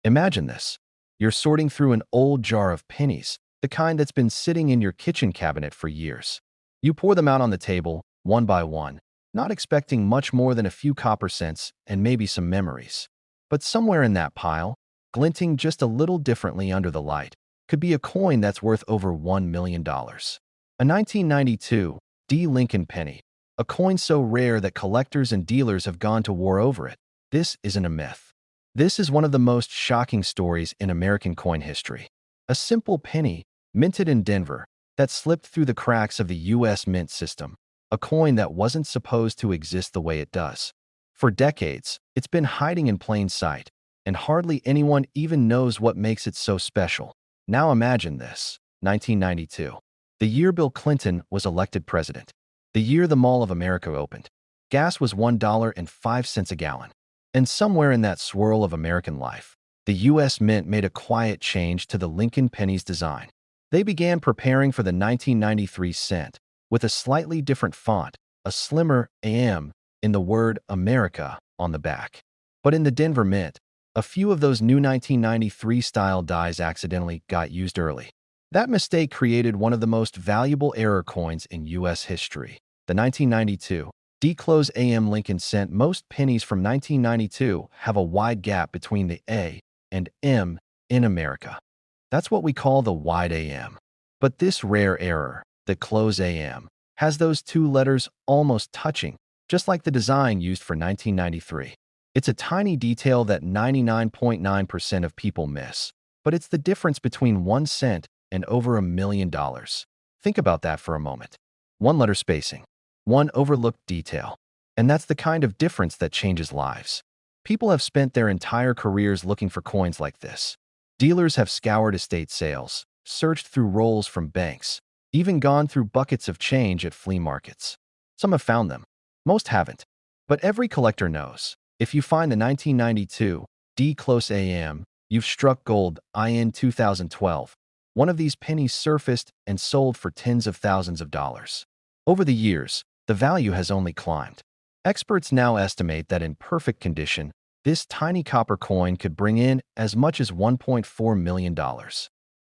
Imagine this. You're sorting through an old jar of pennies, the kind that's been sitting in your kitchen cabinet for years. You pour them out on the table, one by one, not expecting much more than a few copper cents and maybe some memories. But somewhere in that pile, glinting just a little differently under the light, could be a coin that's worth over $1 million. A 1992 D. Lincoln penny, a coin so rare that collectors and dealers have gone to war over it. This isn't a myth. This is one of the most shocking stories in American coin history. A simple penny, minted in Denver, that slipped through the cracks of the U.S. mint system, a coin that wasn't supposed to exist the way it does. For decades, it's been hiding in plain sight, and hardly anyone even knows what makes it so special. Now imagine this, 1992. The year Bill Clinton was elected president. The year the Mall of America opened. Gas was $1.05 a gallon. And somewhere in that swirl of American life, the U.S. Mint made a quiet change to the Lincoln penny's design. They began preparing for the 1993 cent, with a slightly different font, a slimmer AM, in the word America on the back. But in the Denver Mint, a few of those new 1993-style dies accidentally got used early. That mistake created one of the most valuable error coins in U.S. history. The 1992 D-Close AM Lincoln cent. Most pennies from 1992 have a wide gap between the A and M in America. That's what we call the wide AM. But this rare error, the close AM, has those two letters almost touching, just like the design used for 1993. It's a tiny detail that 99.9% of people miss, but it's the difference between 1 cent and over $1 million. Think about that for a moment. One letter spacing, one overlooked detail. And that's the kind of difference that changes lives. People have spent their entire careers looking for coins like this. Dealers have scoured estate sales, searched through rolls from banks, even gone through buckets of change at flea markets. Some have found them. Most haven't. But every collector knows, if you find the 1992 D-Close AM, you've struck gold. In 2012, one of these pennies surfaced and sold for tens of thousands of dollars. Over the years, the value has only climbed. Experts now estimate that in perfect condition, this tiny copper coin could bring in as much as $1.4 million.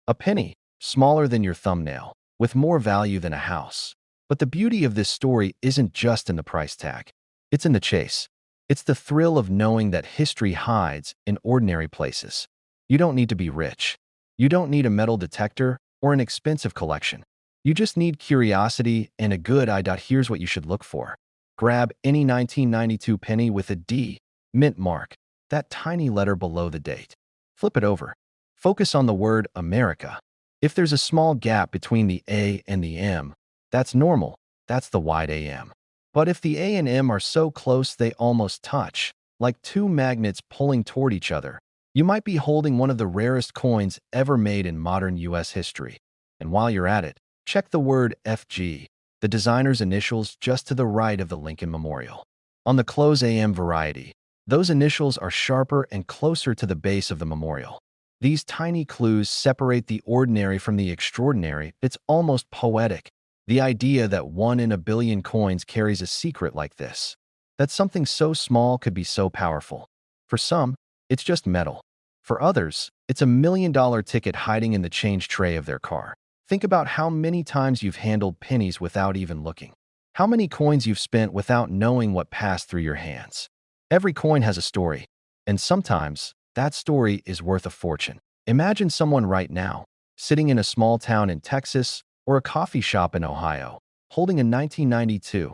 A penny, smaller than your thumbnail, with more value than a house. But the beauty of this story isn't just in the price tag. It's in the chase. It's the thrill of knowing that history hides in ordinary places. You don't need to be rich. You don't need a metal detector or an expensive collection. You just need curiosity and a good eye. Here's what you should look for. Grab any 1992 penny with a D, mint mark, that tiny letter below the date. Flip it over. Focus on the word America. If there's a small gap between the A and the M, that's normal. That's the wide AM. But if the A and M are so close they almost touch, like two magnets pulling toward each other, you might be holding one of the rarest coins ever made in modern U.S. history. And while you're at it, check the word FG, the designer's initials just to the right of the Lincoln Memorial. On the close AM variety, those initials are sharper and closer to the base of the memorial. These tiny clues separate the ordinary from the extraordinary. It's almost poetic, the idea that 1 in a billion coins carries a secret like this. That something so small could be so powerful. For some, it's just metal. For others, it's $1 million ticket hiding in the change tray of their car. Think about how many times you've handled pennies without even looking. How many coins you've spent without knowing what passed through your hands. Every coin has a story, and sometimes that story is worth a fortune. Imagine someone right now, sitting in a small town in Texas or a coffee shop in Ohio, holding a 1992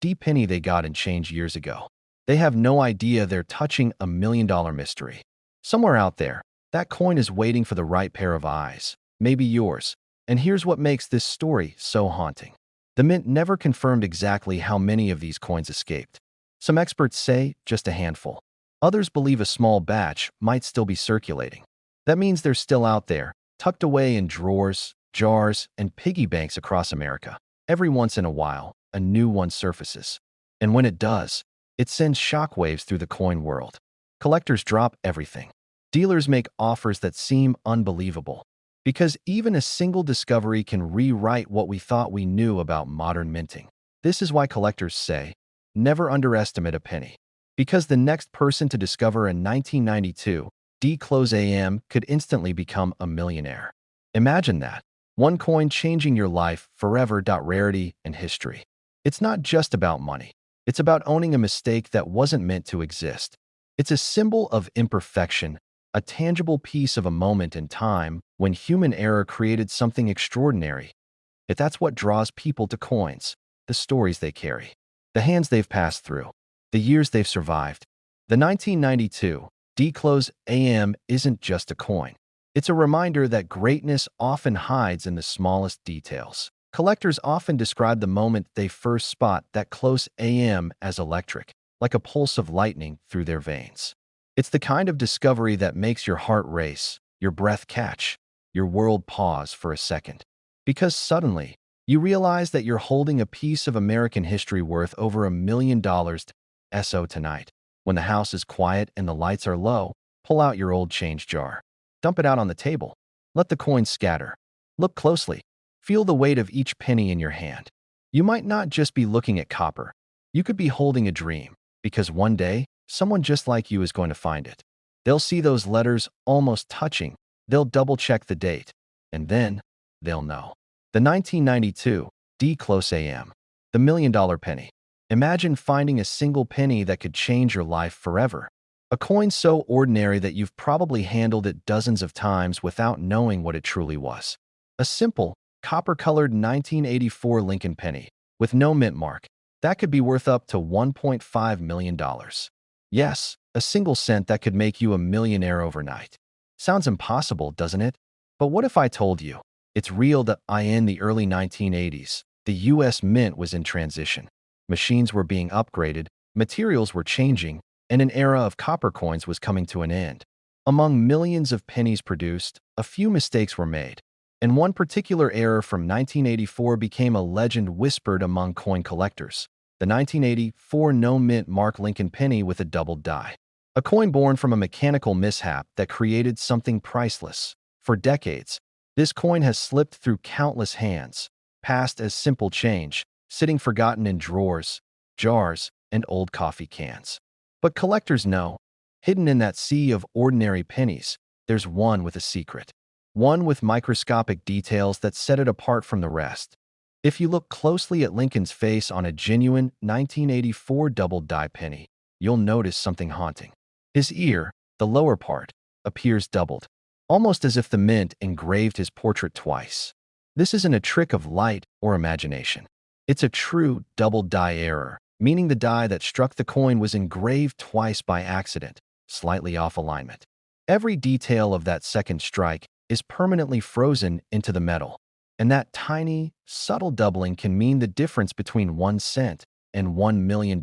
D penny they got in change years ago. They have no idea they're touching $1 million mystery. Somewhere out there, that coin is waiting for the right pair of eyes, maybe yours. And here's what makes this story so haunting. The Mint never confirmed exactly how many of these coins escaped. Some experts say just a handful. Others believe a small batch might still be circulating. That means they're still out there, tucked away in drawers, jars, and piggy banks across America. Every once in a while, a new one surfaces. And when it does, it sends shockwaves through the coin world. Collectors drop everything. Dealers make offers that seem unbelievable. Because even a single discovery can rewrite what we thought we knew about modern minting. This is why collectors say, never underestimate a penny. Because the next person to discover a 1992 D close AM could instantly become a millionaire. Imagine that. One coin changing your life forever. Rarity and history. It's not just about money. It's about owning a mistake that wasn't meant to exist. It's a symbol of imperfection, a tangible piece of a moment in time when human error created something extraordinary. If that's what draws people to coins, the stories they carry, the hands they've passed through, the years they've survived. The 1992 D-Close AM isn't just a coin. It's a reminder that greatness often hides in the smallest details. Collectors often describe the moment they first spot that close AM as electric, like a pulse of lightning through their veins. It's the kind of discovery that makes your heart race, your breath catch, your world pause for a second. Because suddenly, you realize that you're holding a piece of American history worth over $1 million. So tonight, when the house is quiet and the lights are low, pull out your old change jar. Dump it out on the table. Let the coins scatter. Look closely. Feel the weight of each penny in your hand. You might not just be looking at copper. You could be holding a dream, because one day, someone just like you is going to find it. They'll see those letters almost touching. They'll double-check the date. And then, they'll know. The 1992 D-Close AM. The $1 million penny. Imagine finding a single penny that could change your life forever. A coin so ordinary that you've probably handled it dozens of times without knowing what it truly was. A simple, copper-colored 1984 Lincoln penny, with no mint mark, that could be worth up to $1.5 million. Yes, a single cent that could make you a millionaire overnight. Sounds impossible, doesn't it? But what if I told you it's real? That in the early 1980s, the U.S. Mint was in transition. Machines were being upgraded, materials were changing, and an era of copper coins was coming to an end. Among millions of pennies produced, a few mistakes were made, and one particular error from 1984 became a legend whispered among coin collectors. The 1984 no-mint mark Lincoln penny with a doubled die. A coin born from a mechanical mishap that created something priceless. For decades, this coin has slipped through countless hands, passed as simple change, sitting forgotten in drawers, jars, and old coffee cans. But collectors know, hidden in that sea of ordinary pennies, there's one with a secret. One with microscopic details that set it apart from the rest. If you look closely at Lincoln's face on a genuine 1984 double die penny, you'll notice something haunting. His ear, the lower part, appears doubled, almost as if the mint engraved his portrait twice. This isn't a trick of light or imagination. It's a true double die error, meaning the die that struck the coin was engraved twice by accident, slightly off alignment. Every detail of that second strike is permanently frozen into the metal, and that tiny, subtle doubling can mean the difference between 1 cent and $1 million.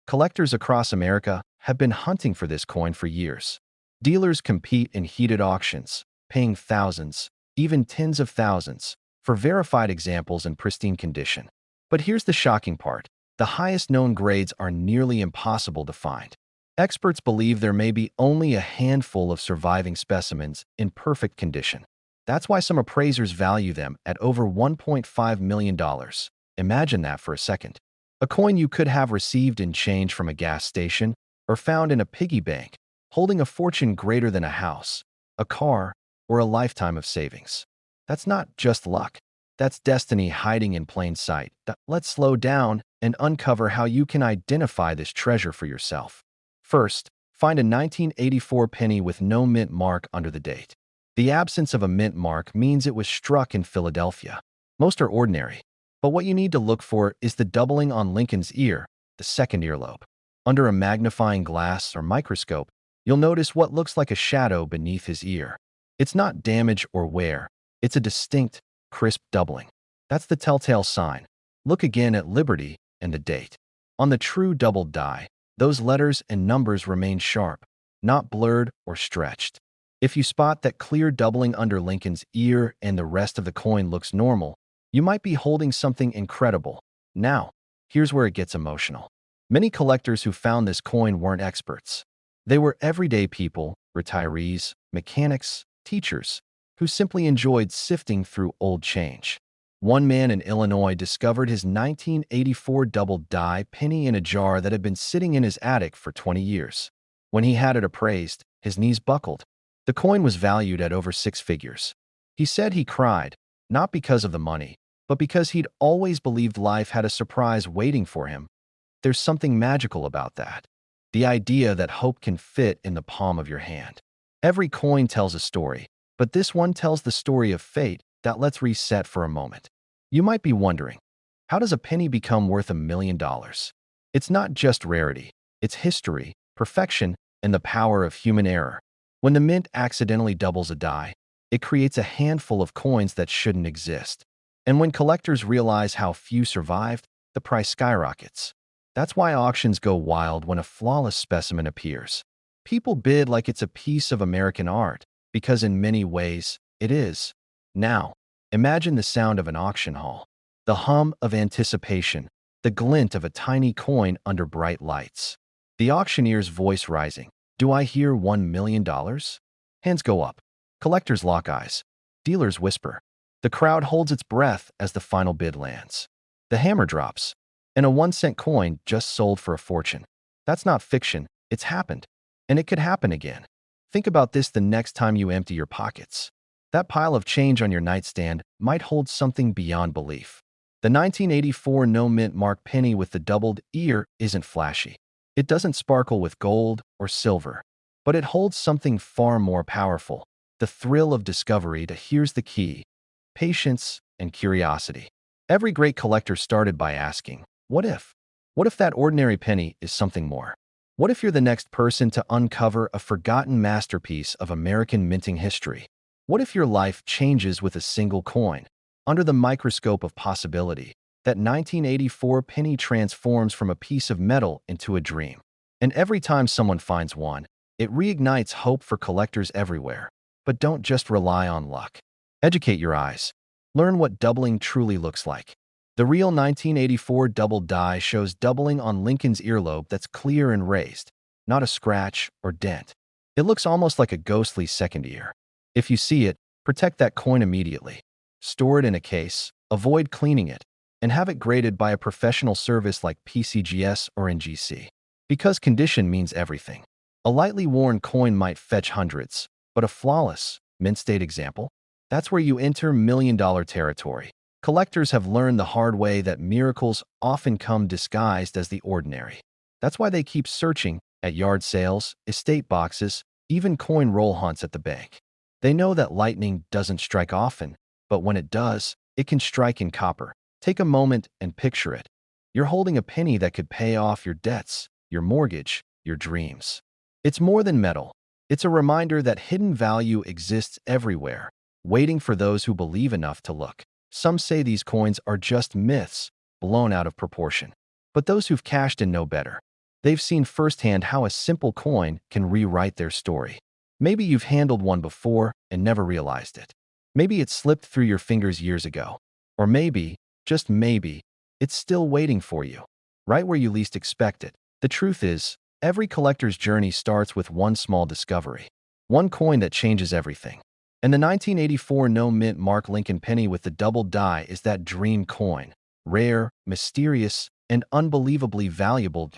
Collectors across America have been hunting for this coin for years. Dealers compete in heated auctions, paying thousands, even tens of thousands, for verified examples in pristine condition. But here's the shocking part. The highest known grades are nearly impossible to find. Experts believe there may be only a handful of surviving specimens in perfect condition. That's why some appraisers value them at over $1.5 million. Imagine that for a second. A coin you could have received in change from a gas station or found in a piggy bank, holding a fortune greater than a house, a car, or a lifetime of savings. That's not just luck. That's destiny hiding in plain sight. Let's slow down and uncover how you can identify this treasure for yourself. First, find a 1984 penny with no mint mark under the date. The absence of a mint mark means it was struck in Philadelphia. Most are ordinary, but what you need to look for is the doubling on Lincoln's ear, the second earlobe. Under a magnifying glass or microscope, you'll notice what looks like a shadow beneath his ear. It's not damage or wear. It's a distinct, crisp doubling. That's the telltale sign. Look again at Liberty and the date. On the true doubled die, those letters and numbers remain sharp, not blurred or stretched. If you spot that clear doubling under Lincoln's ear and the rest of the coin looks normal, you might be holding something incredible. Now, here's where it gets emotional. Many collectors who found this coin weren't experts. They were everyday people, retirees, mechanics, teachers, who simply enjoyed sifting through old change. One man in Illinois discovered his 1984 double die penny in a jar that had been sitting in his attic for 20 years. When he had it appraised, His knees buckled. The coin was valued at over six figures. He said he cried, not because of the money, but because he'd always believed life had a surprise waiting for him. There's something magical about that. The idea that hope can fit in the palm of your hand. Every coin tells a story, but this one tells the story of fate that lets reset for a moment. You might be wondering, how does a penny become worth $1 million? It's not just rarity, it's history, perfection, and the power of human error. When the mint accidentally doubles a die, it creates a handful of coins that shouldn't exist. And when collectors realize how few survived, the price skyrockets. That's why auctions go wild when a flawless specimen appears. People bid like it's a piece of American art, because in many ways, it is. Now, imagine the sound of an auction hall. The hum of anticipation, the glint of a tiny coin under bright lights. The auctioneer's voice rising. Do I hear $1 million? Hands go up. Collectors lock eyes. Dealers whisper. The crowd holds its breath as the final bid lands. The hammer drops, and a 1-cent coin just sold for a fortune. That's not fiction, it's happened. And it could happen again. Think about this the next time you empty your pockets. That pile of change on your nightstand might hold something beyond belief. The 1984 no-mint mark penny with the doubled ear isn't flashy. It doesn't sparkle with gold or silver. But it holds something far more powerful. The thrill of discovery. Here's the key. Patience and curiosity. Every great collector started by asking, what if? What if that ordinary penny is something more? What if you're the next person to uncover a forgotten masterpiece of American minting history? What if your life changes with a single coin? Under the microscope of possibility, that 1984 penny transforms from a piece of metal into a dream. And every time someone finds one, it reignites hope for collectors everywhere. But don't just rely on luck. Educate your eyes. Learn what doubling truly looks like. The real 1984 doubled die shows doubling on Lincoln's earlobe that's clear and raised, not a scratch or dent. It looks almost like a ghostly second ear. If you see it, protect that coin immediately. Store it in a case, avoid cleaning it, and have it graded by a professional service like PCGS or NGC. Because condition means everything. A lightly worn coin might fetch hundreds, but a flawless, mint-state example? That's where you enter million-dollar territory. Collectors have learned the hard way that miracles often come disguised as the ordinary. That's why they keep searching at yard sales, estate boxes, even coin roll hunts at the bank. They know that lightning doesn't strike often, but when it does, it can strike in copper. Take a moment and picture it. You're holding a penny that could pay off your debts, your mortgage, your dreams. It's more than metal. It's a reminder that hidden value exists everywhere, waiting for those who believe enough to look. Some say these coins are just myths, blown out of proportion. But those who've cashed in know better. They've seen firsthand how a simple coin can rewrite their story. Maybe you've handled one before and never realized it. Maybe it slipped through your fingers years ago. Or maybe, just maybe, it's still waiting for you, right where you least expect it. The truth is, every collector's journey starts with one small discovery. One coin that changes everything. And the 1984 no-mint mark Lincoln penny with the double die is that dream coin. Rare, mysterious, and unbelievably valuable.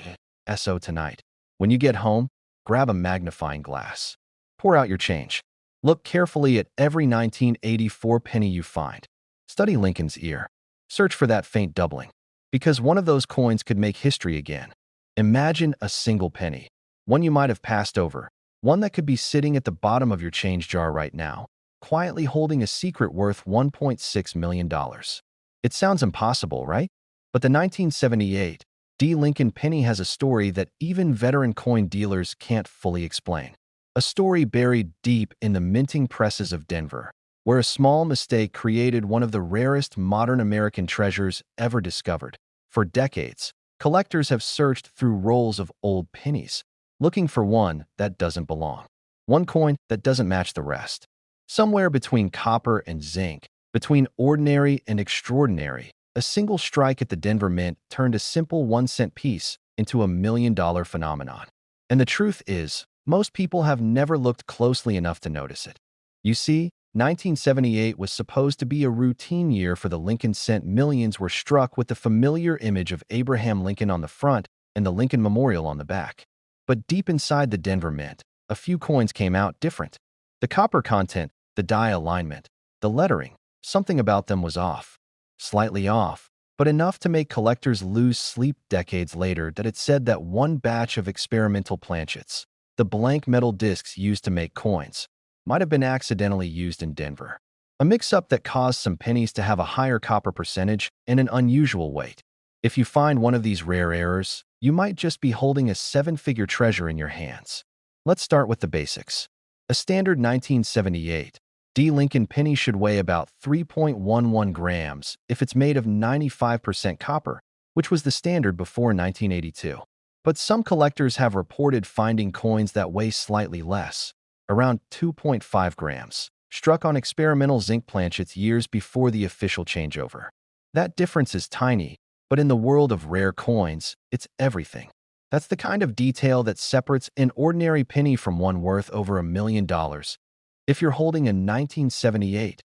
So tonight, when you get home, grab a magnifying glass. Pour out your change. Look carefully at every 1984 penny you find. Study Lincoln's ear. Search for that faint doubling. Because one of those coins could make history again. Imagine a single penny. One you might have passed over. One that could be sitting at the bottom of your change jar right now, quietly holding a secret worth $1.6 million. It sounds impossible, right? But the 1978 D. Lincoln penny has a story that even veteran coin dealers can't fully explain. A story buried deep in the minting presses of Denver, where a small mistake created one of the rarest modern American treasures ever discovered. For decades, collectors have searched through rolls of old pennies, looking for one that doesn't belong. One coin that doesn't match the rest. Somewhere between copper and zinc, between ordinary and extraordinary, a single strike at the Denver Mint turned a simple 1-cent piece into a $1 million phenomenon. And the truth is, most people have never looked closely enough to notice it. You see, 1978 was supposed to be a routine year for the Lincoln cent. Millions were struck with the familiar image of Abraham Lincoln on the front and the Lincoln Memorial on the back. But deep inside the Denver Mint, a few coins came out different. The copper content, the die alignment, the lettering, something about them was off. Slightly off, but enough to make collectors lose sleep decades later that it said that one batch of experimental planchets, the blank metal discs used to make coins, might have been accidentally used in Denver. A mix-up that caused some pennies to have a higher copper percentage and an unusual weight. If you find one of these rare errors, you might just be holding a seven-figure treasure in your hands. Let's start with the basics. A standard 1978 D Lincoln penny should weigh about 3.11 grams if it's made of 95% copper, which was the standard before 1982. But some collectors have reported finding coins that weigh slightly less, around 2.5 grams, struck on experimental zinc planchets years before the official changeover. That difference is tiny, but in the world of rare coins, it's everything. That's the kind of detail that separates an ordinary penny from one worth over $1 million. If you're holding a 1978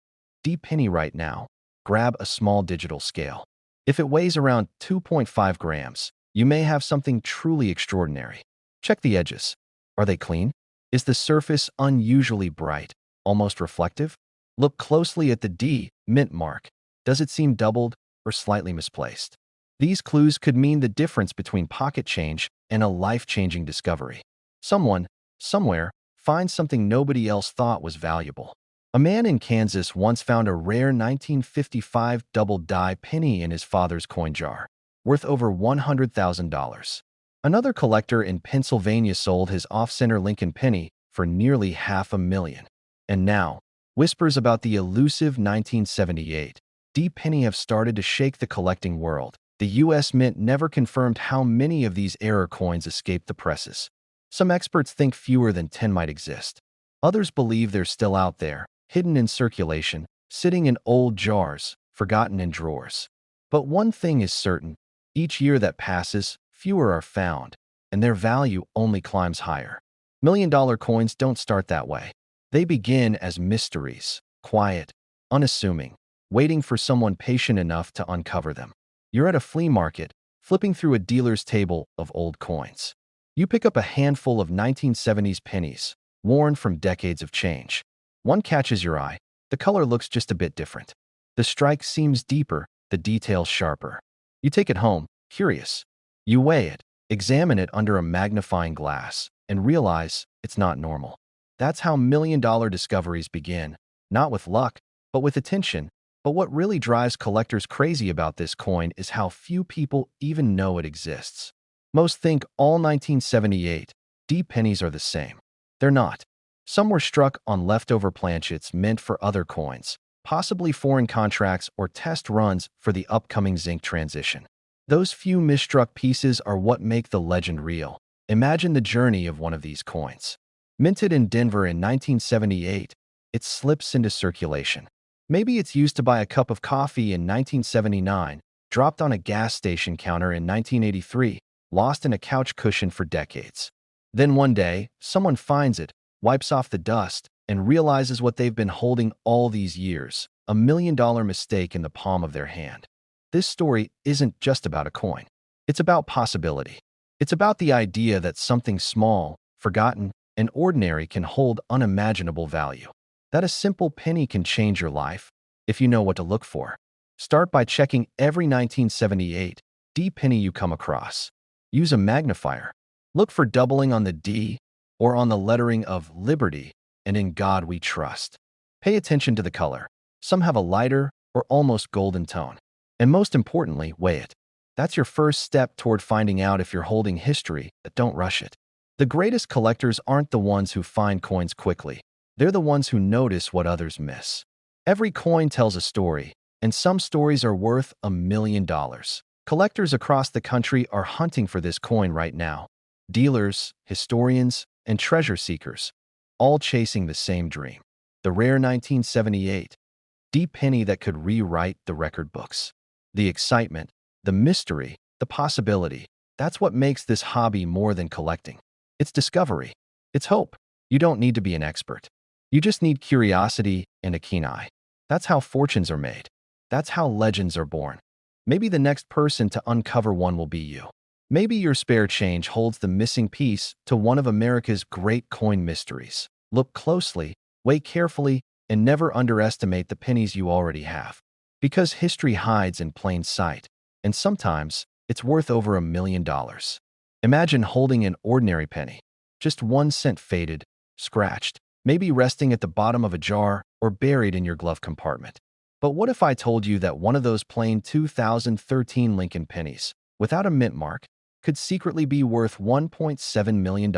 D penny right now, grab a small digital scale. If it weighs around 2.5 grams, you may have something truly extraordinary. Check the edges. Are they clean? Is the surface unusually bright, almost reflective? Look closely at the D mint mark. Does it seem doubled or slightly misplaced? These clues could mean the difference between pocket change and a life-changing discovery. Someone, somewhere, finds something nobody else thought was valuable. A man in Kansas once found a rare 1955 double-die penny in his father's coin jar, worth over $100,000. Another collector in Pennsylvania sold his off-center Lincoln penny for nearly $500,000. And now, whispers about the elusive 1978 D penny have started to shake the collecting world. The U.S. Mint never confirmed how many of these error coins escaped the presses. Some experts think fewer than 10 might exist. Others believe they're still out there, hidden in circulation, sitting in old jars, forgotten in drawers. But one thing is certain. Each year that passes, fewer are found, and their value only climbs higher. $1 million coins don't start that way. They begin as mysteries, quiet, unassuming, waiting for someone patient enough to uncover them. You're at a flea market, flipping through a dealer's table of old coins. You pick up a handful of 1970s pennies, worn from decades of change. One catches your eye. The color looks just a bit different. The strike seems deeper, the details sharper. You take it home, curious. You weigh it, examine it under a magnifying glass, and realize it's not normal. That's how million-dollar discoveries begin, not with luck, but with attention. But what really drives collectors crazy about this coin is how few people even know it exists. Most think all 1978 D pennies are the same. They're not. Some were struck on leftover planchets meant for other coins, possibly foreign contracts or test runs for the upcoming zinc transition. Those few misstruck pieces are what make the legend real. Imagine the journey of one of these coins. Minted in Denver in 1978, it slips into circulation. Maybe it's used to buy a cup of coffee in 1979, dropped on a gas station counter in 1983, lost in a couch cushion for decades. Then one day, someone finds it, wipes off the dust, and realizes what they've been holding all these years, $1 million mistake in the palm of their hand. This story isn't just about a coin. It's about possibility. It's about the idea that something small, forgotten, and ordinary can hold unimaginable value. That a simple penny can change your life, if you know what to look for. Start by checking every 1978 D penny you come across. Use a magnifier. Look for doubling on the D or on the lettering of Liberty and In God We Trust. Pay attention to the color. Some have a lighter or almost golden tone. And most importantly, weigh it. That's your first step toward finding out if you're holding history, but don't rush it. The greatest collectors aren't the ones who find coins quickly. They're the ones who notice what others miss. Every coin tells a story, and some stories are worth $1 million. Collectors across the country are hunting for this coin right now. Dealers, historians, and treasure seekers, all chasing the same dream. The rare 1978 D penny that could rewrite the record books. The excitement, the mystery, the possibility. That's what makes this hobby more than collecting. It's discovery. It's hope. You don't need to be an expert. You just need curiosity and a keen eye. That's how fortunes are made. That's how legends are born. Maybe the next person to uncover one will be you. Maybe your spare change holds the missing piece to one of America's great coin mysteries. Look closely, weigh carefully, and never underestimate the pennies you already have. Because history hides in plain sight, and sometimes it's worth over $1 million. Imagine holding an ordinary penny, just 1 cent faded, scratched, maybe resting at the bottom of a jar or buried in your glove compartment. But what if I told you that one of those plain 2013 Lincoln pennies, without a mint mark, could secretly be worth $1.7 million?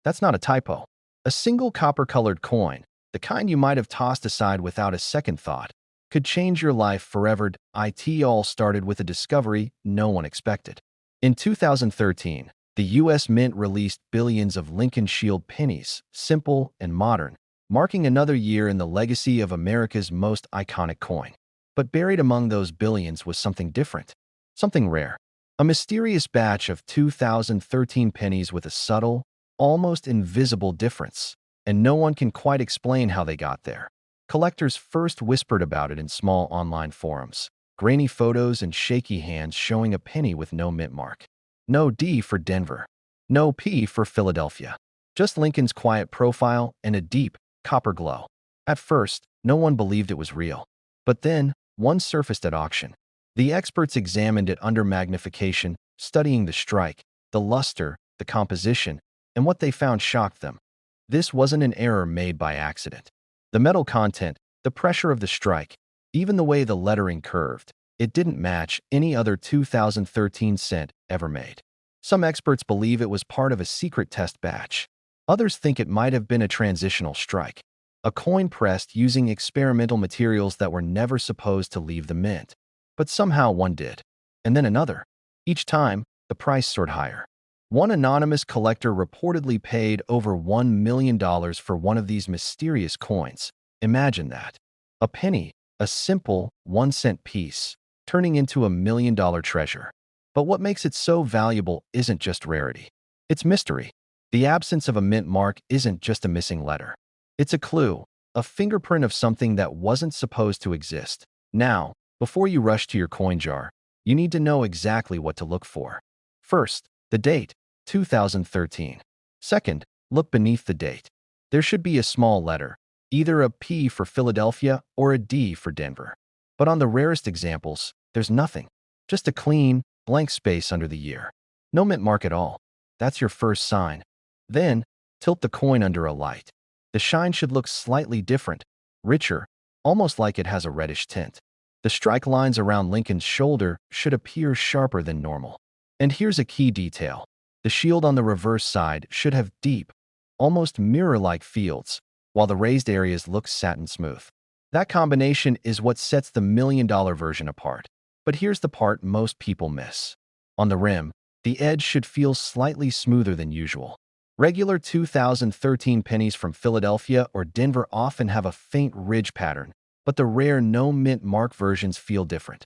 That's not a typo. A single copper-colored coin, the kind you might have tossed aside without a second thought, could change your life forever. It all started with a discovery no one expected. In 2013, the U.S. Mint released billions of Lincoln Shield pennies, simple and modern, marking another year in the legacy of America's most iconic coin. But buried among those billions was something different, something rare. A mysterious batch of 2013 pennies with a subtle, almost invisible difference, and no one can quite explain how they got there. Collectors first whispered about it in small online forums, grainy photos and shaky hands showing a penny with no mint mark. No D for Denver, no P for Philadelphia, just Lincoln's quiet profile and a deep, copper glow. At first, no one believed it was real. But then, one surfaced at auction. The experts examined it under magnification, studying the strike, the luster, the composition, and what they found shocked them. This wasn't an error made by accident. The metal content, the pressure of the strike, even the way the lettering curved, it didn't match any other 2013 cent ever made. Some experts believe it was part of a secret test batch. Others think it might have been a transitional strike, a coin pressed using experimental materials that were never supposed to leave the mint. But somehow one did. And then another. Each time, the price soared higher. One anonymous collector reportedly paid over $1 million for one of these mysterious coins. Imagine that. A penny, a simple 1 cent piece, turning into $1 million treasure. But what makes it so valuable isn't just rarity. It's mystery. The absence of a mint mark isn't just a missing letter. It's a clue, a fingerprint of something that wasn't supposed to exist. Now, before you rush to your coin jar, you need to know exactly what to look for. First, the date, 2013. Second, look beneath the date. There should be a small letter, either a P for Philadelphia or a D for Denver. But on the rarest examples, there's nothing. Just a clean, blank space under the year. No mint mark at all. That's your first sign. Then, tilt the coin under a light. The shine should look slightly different, richer, almost like it has a reddish tint. The strike lines around Lincoln's shoulder should appear sharper than normal. And here's a key detail. The shield on the reverse side should have deep, almost mirror-like fields, while the raised areas look satin smooth. That combination is what sets the $1 million version apart. But here's the part most people miss. On the rim, the edge should feel slightly smoother than usual. Regular 2013 pennies from Philadelphia or Denver often have a faint ridge pattern, but the rare no-mint mark versions feel different,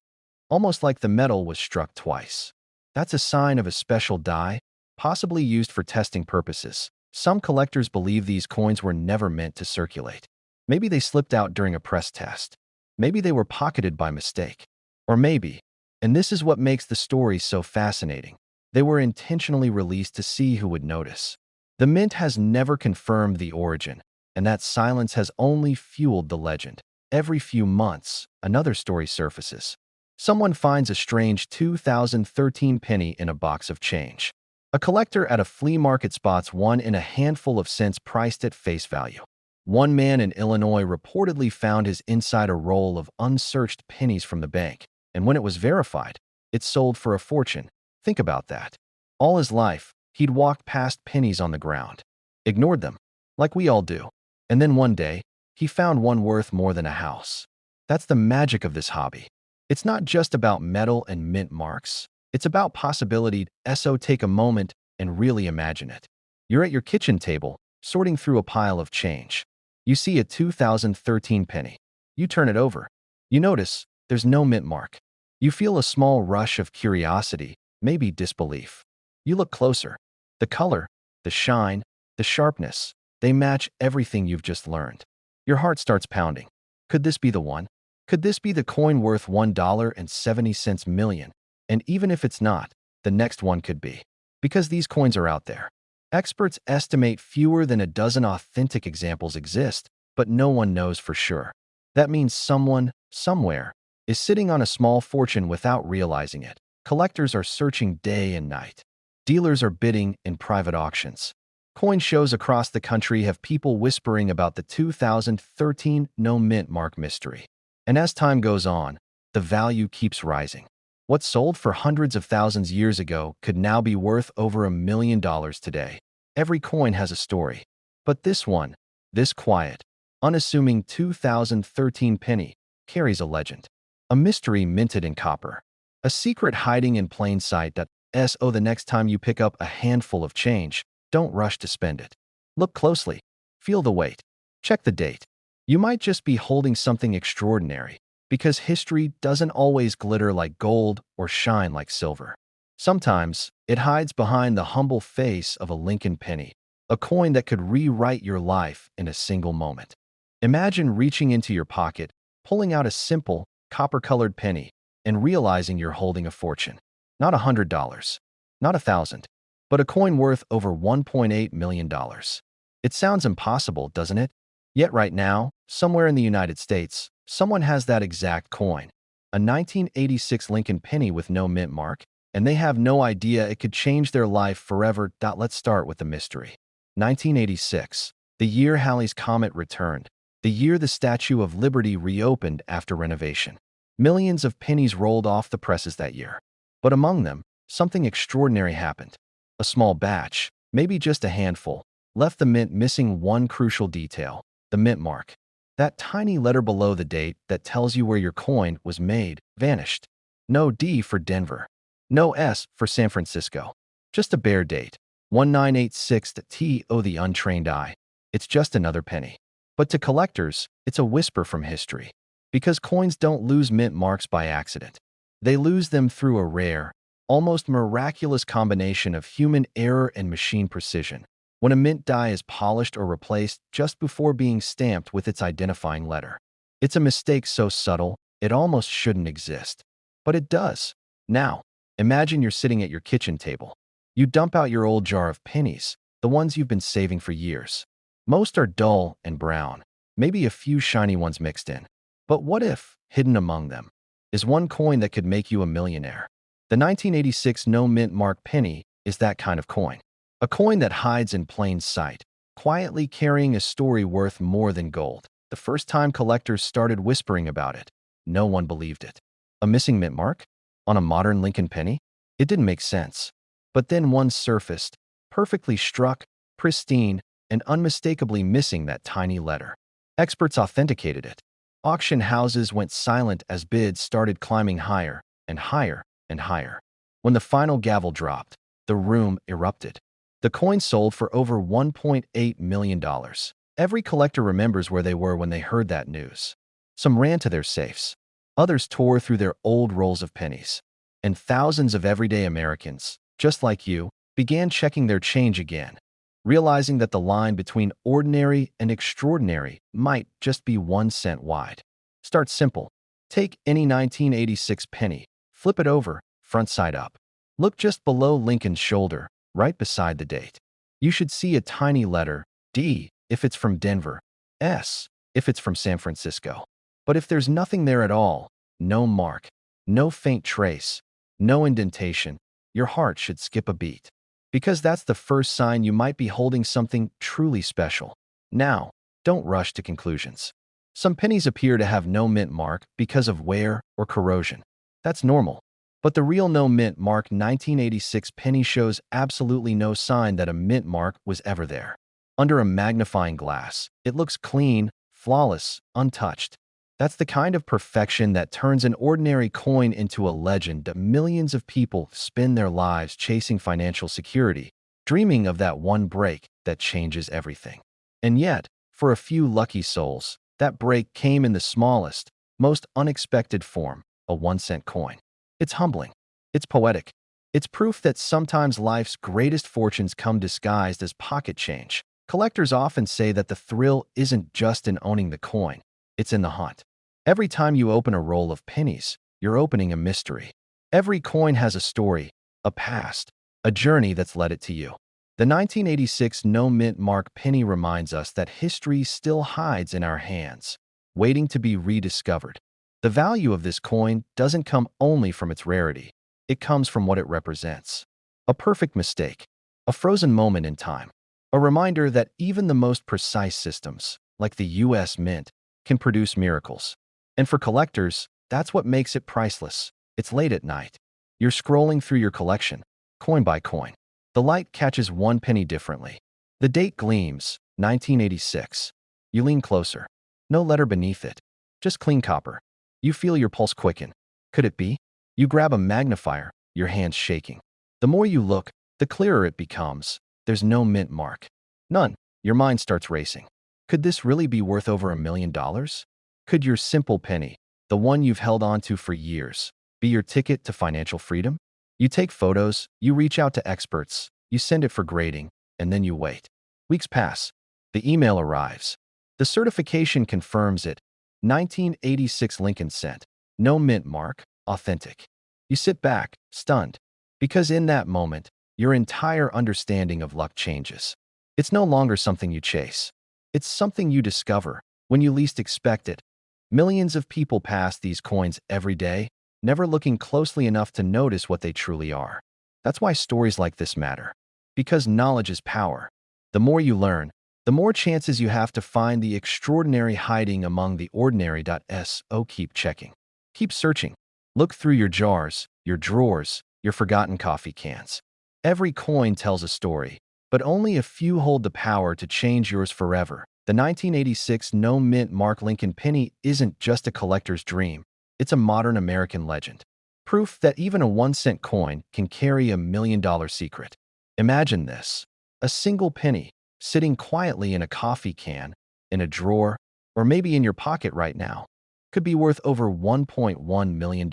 almost like the metal was struck twice. That's a sign of a special die, possibly used for testing purposes. Some collectors believe these coins were never meant to circulate. Maybe they slipped out during a press test. Maybe they were pocketed by mistake. Or maybe, and this is what makes the story so fascinating, they were intentionally released to see who would notice. The mint has never confirmed the origin, and that silence has only fueled the legend. Every few months, another story surfaces. Someone finds a strange 2013 penny in a box of change. A collector at a flea market spots one in a handful of cents priced at face value. One man in Illinois reportedly found his inside a roll of unsearched pennies from the bank, and when it was verified, it sold for a fortune. Think about that. All his life, he'd walked past pennies on the ground, ignored them, like we all do. And then one day, he found one worth more than a house. That's the magic of this hobby. It's not just about metal and mint marks. It's about possibility. So take a moment and really imagine it. You're at your kitchen table, sorting through a pile of change. You see a 2013 penny. You turn it over. You notice there's no mint mark. You feel a small rush of curiosity, maybe disbelief. You look closer. The color, the shine, the sharpness, they match everything you've just learned. Your heart starts pounding. Could this be the one? Could this be the coin worth $1.70 million? And even if it's not, the next one could be. Because these coins are out there. Experts estimate fewer than a dozen authentic examples exist, but no one knows for sure. That means someone, somewhere, is sitting on a small fortune without realizing it. Collectors are searching day and night. Dealers are bidding in private auctions. Coin shows across the country have people whispering about the 2013 no mint mark mystery. And as time goes on, the value keeps rising. What sold for hundreds of thousands years ago could now be worth over $1 million today. Every coin has a story. But this one, this quiet, unassuming 2013 penny, carries a legend. A mystery minted in copper. A secret hiding in plain sight that, the next time you pick up a handful of change, don't rush to spend it. Look closely. Feel the weight. Check the date. You might just be holding something extraordinary, because history doesn't always glitter like gold or shine like silver. Sometimes, it hides behind the humble face of a Lincoln penny, a coin that could rewrite your life in a single moment. Imagine reaching into your pocket, pulling out a simple, copper-colored penny, and realizing you're holding a fortune. Not $100, not $1,000, but a coin worth over $1.8 million. It sounds impossible, doesn't it? Yet right now, somewhere in the United States, someone has that exact coin, a 1986 Lincoln penny with no mint mark, and they have no idea it could change their life forever. Let's start with the mystery. 1986, the year Halley's Comet returned, the year the Statue of Liberty reopened after renovation. Millions of pennies rolled off the presses that year. But among them, something extraordinary happened. A small batch, maybe just a handful, left the mint missing one crucial detail, the mint mark. That tiny letter below the date that tells you where your coin was made vanished. No D for Denver. No S for San Francisco. Just a bare date. 1986 the untrained eye. It's just another penny. But to collectors, it's a whisper from history. Because coins don't lose mint marks by accident. They lose them through a rare, almost miraculous combination of human error and machine precision. When a mint die is polished or replaced just before being stamped with its identifying letter. It's a mistake so subtle, it almost shouldn't exist. But it does. Now, imagine you're sitting at your kitchen table. You dump out your old jar of pennies, the ones you've been saving for years. Most are dull and brown, maybe a few shiny ones mixed in. But what if, hidden among them, is one coin that could make you a millionaire? The 1986 no mint mark penny is that kind of coin. A coin that hides in plain sight, quietly carrying a story worth more than gold. The first time collectors started whispering about it, no one believed it. A missing mint mark? On a modern Lincoln penny? It didn't make sense. But then one surfaced, perfectly struck, pristine, and unmistakably missing that tiny letter. Experts authenticated it. Auction houses went silent as bids started climbing higher and higher and higher. When the final gavel dropped, the room erupted. The coin sold for over $1.8 million. Every collector remembers where they were when they heard that news. Some ran to their safes. Others tore through their old rolls of pennies. And thousands of everyday Americans, just like you, began checking their change again, realizing that the line between ordinary and extraordinary might just be 1 cent wide. Start simple. Take any 1986 penny, flip it over, front side up. Look just below Lincoln's shoulder, right beside the date. You should see a tiny letter, D, if it's from Denver, S, if it's from San Francisco. But if there's nothing there at all, no mark, no faint trace, no indentation, your heart should skip a beat. Because that's the first sign you might be holding something truly special. Now, don't rush to conclusions. Some pennies appear to have no mint mark because of wear or corrosion. That's normal. But the real no mint mark 1986 penny shows absolutely no sign that a mint mark was ever there. Under a magnifying glass, it looks clean, flawless, untouched. That's the kind of perfection that turns an ordinary coin into a legend that millions of people spend their lives chasing financial security, dreaming of that one break that changes everything. And yet, for a few lucky souls, that break came in the smallest, most unexpected form, a 1-cent coin. It's humbling. It's poetic. It's proof that sometimes life's greatest fortunes come disguised as pocket change. Collectors often say that the thrill isn't just in owning the coin, it's in the hunt. Every time you open a roll of pennies, you're opening a mystery. Every coin has a story, a past, a journey that's led it to you. The 1986 no mint mark penny reminds us that history still hides in our hands, waiting to be rediscovered. The value of this coin doesn't come only from its rarity. It comes from what it represents. A perfect mistake, a frozen moment in time, a reminder that even the most precise systems, like the US Mint, can produce miracles. And for collectors, that's what makes it priceless. It's late at night. You're scrolling through your collection, coin by coin. The light catches one penny differently. The date gleams, 1986. You lean closer. No letter beneath it, just clean copper. You feel your pulse quicken. Could it be? You grab a magnifier, your hands shaking. The more you look, the clearer it becomes. There's no mint mark. None. Your mind starts racing. Could this really be worth over $1 million? Could your simple penny, the one you've held on to for years, be your ticket to financial freedom? You take photos, you reach out to experts, you send it for grading, and then you wait. Weeks pass. The email arrives. The certification confirms it. 1986 Lincoln Cent. No mint mark, authentic. You sit back, stunned, because in that moment, your entire understanding of luck changes. It's no longer something you chase. It's something you discover when you least expect it. Millions of people pass these coins every day, never looking closely enough to notice what they truly are. That's why stories like this matter. Because knowledge is power. The more you learn, the more chances you have to find the extraordinary hiding among the ordinary. So keep checking. Keep searching. Look through your jars, your drawers, your forgotten coffee cans. Every coin tells a story, but only a few hold the power to change yours forever. The 1986 no mint mark Lincoln penny isn't just a collector's dream. It's a modern American legend. Proof that even a 1-cent coin can carry $1 million secret. Imagine this. A single penny, sitting quietly in a coffee can, in a drawer, or maybe in your pocket right now, could be worth over $1.1 million.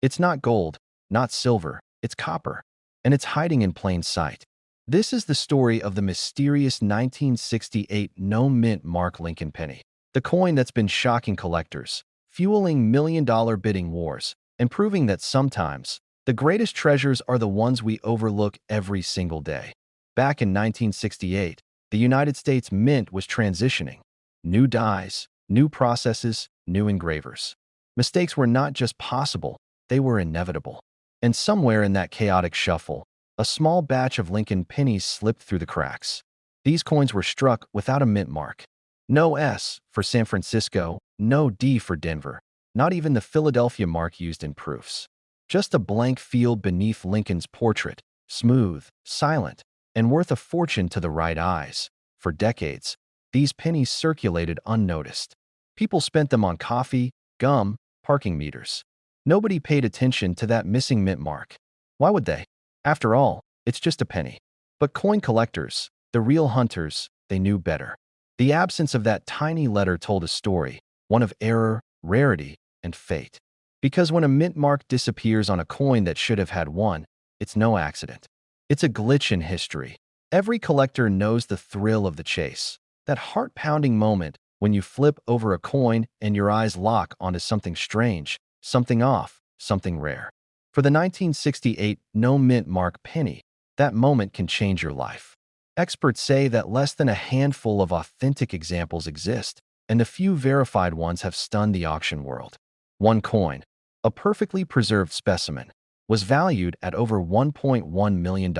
It's not gold, not silver, it's copper, and it's hiding in plain sight. This is the story of the mysterious 1968 no mint mark Lincoln penny, the coin that's been shocking collectors, fueling million-dollar bidding wars, and proving that sometimes the greatest treasures are the ones we overlook every single day. Back in 1968, the United States Mint was transitioning. New dies, new processes, new engravers. Mistakes were not just possible, they were inevitable. And somewhere in that chaotic shuffle, a small batch of Lincoln pennies slipped through the cracks. These coins were struck without a mint mark. No S for San Francisco, no D for Denver, not even the Philadelphia mark used in proofs. Just a blank field beneath Lincoln's portrait, smooth, silent, and worth a fortune to the right eyes. For decades, these pennies circulated unnoticed. People spent them on coffee, gum, parking meters. Nobody paid attention to that missing mint mark. Why would they? After all, it's just a penny. But coin collectors, the real hunters, they knew better. The absence of that tiny letter told a story, one of error, rarity, and fate. Because when a mint mark disappears on a coin that should have had one, it's no accident. It's a glitch in history. Every collector knows the thrill of the chase, that heart-pounding moment when you flip over a coin and your eyes lock onto something strange, something off, something rare. For the 1968 no mint mark penny, that moment can change your life. Experts say that less than a handful of authentic examples exist, and the few verified ones have stunned the auction world. One coin, a perfectly preserved specimen, was valued at over $1.1 million.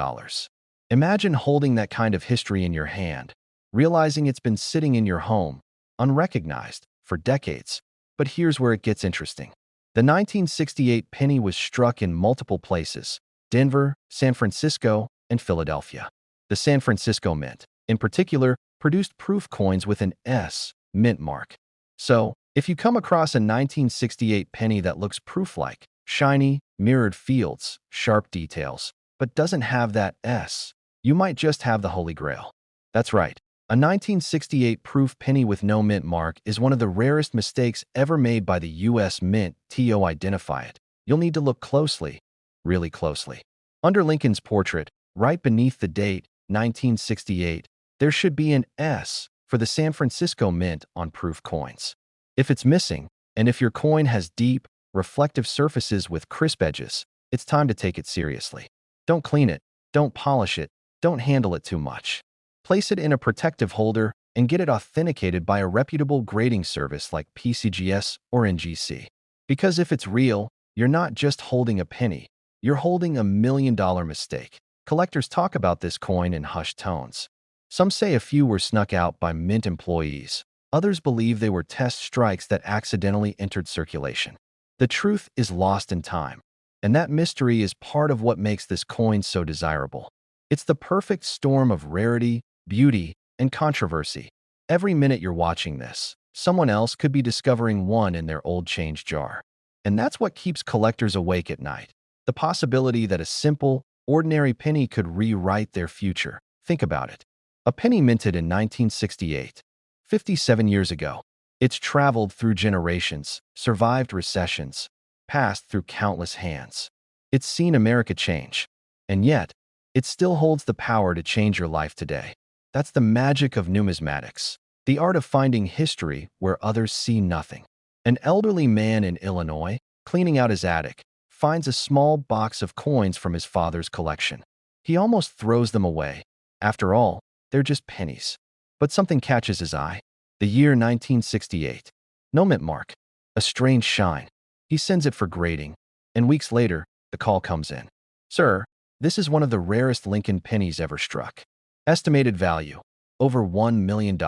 Imagine holding that kind of history in your hand, realizing it's been sitting in your home, unrecognized, for decades. But here's where it gets interesting. The 1968 penny was struck in multiple places: Denver, San Francisco, and Philadelphia. The San Francisco Mint, in particular, produced proof coins with an S mint mark. So, if you come across a 1968 penny that looks proof-like, shiny, mirrored fields, sharp details, but doesn't have that S, you might just have the Holy Grail. That's right. A 1968 proof penny with no mint mark is one of the rarest mistakes ever made by the US Mint. To identify it, you'll need to look closely, really closely. Under Lincoln's portrait, right beneath the date, 1968, there should be an S for the San Francisco Mint on proof coins. If it's missing, and if your coin has deep, reflective surfaces with crisp edges, it's time to take it seriously. Don't clean it, don't polish it, don't handle it too much. Place it in a protective holder and get it authenticated by a reputable grading service like PCGS or NGC. Because if it's real, you're not just holding a penny, you're holding $1 million mistake. Collectors talk about this coin in hushed tones. Some say a few were snuck out by Mint employees. Others believe they were test strikes that accidentally entered circulation. The truth is lost in time, and that mystery is part of what makes this coin so desirable. It's the perfect storm of rarity, beauty, and controversy. Every minute you're watching this, someone else could be discovering one in their old change jar. And that's what keeps collectors awake at night. The possibility that a simple, ordinary penny could rewrite their future. Think about it. A penny minted in 1968, 57 years ago. It's traveled through generations, survived recessions, passed through countless hands. It's seen America change. And yet, it still holds the power to change your life today. That's the magic of numismatics, the art of finding history where others see nothing. An elderly man in Illinois, cleaning out his attic, finds a small box of coins from his father's collection. He almost throws them away. After all, they're just pennies. But something catches his eye. The year 1968. No mint mark. A strange shine. He sends it for grading, and weeks later, the call comes in. Sir, this is one of the rarest Lincoln pennies ever struck. Estimated value, over $1 million.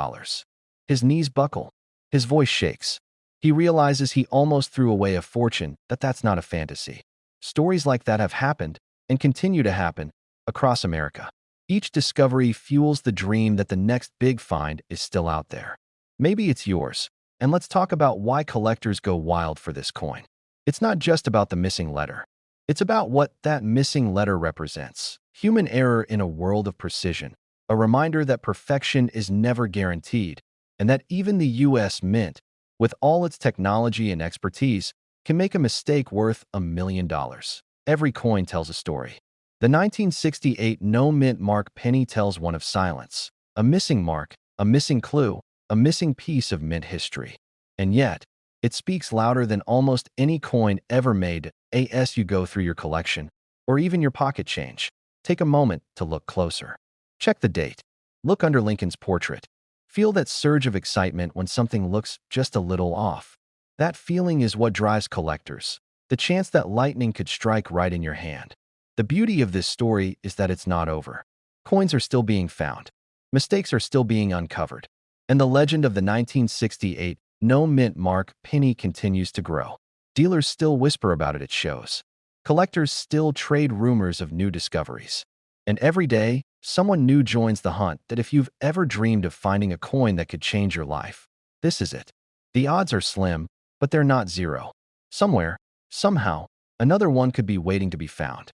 His knees buckle. His voice shakes. He realizes he almost threw away a fortune, that's not a fantasy. Stories like that have happened, and continue to happen, across America. Each discovery fuels the dream that the next big find is still out there. Maybe it's yours, and let's talk about why collectors go wild for this coin. It's not just about the missing letter. It's about what that missing letter represents. Human error in a world of precision. A reminder that perfection is never guaranteed, and that even the U.S. Mint, with all its technology and expertise, can make a mistake worth $1 million. Every coin tells a story. The 1968 no mint mark penny tells one of silence. A missing mark, a missing clue, a missing piece of mint history. And yet, it speaks louder than almost any coin ever made. As you go through your collection, or even your pocket change, take a moment to look closer. Check the date. Look under Lincoln's portrait. Feel that surge of excitement when something looks just a little off. That feeling is what drives collectors. The chance that lightning could strike right in your hand. The beauty of this story is that it's not over. Coins are still being found. Mistakes are still being uncovered. And the legend of the 1968 no mint mark penny continues to grow. Dealers still whisper about it at shows. Collectors still trade rumors of new discoveries. And every day, someone new joins the hunt. That if you've ever dreamed of finding a coin that could change your life, this is it. The odds are slim, but they're not zero. Somewhere, somehow, another one could be waiting to be found.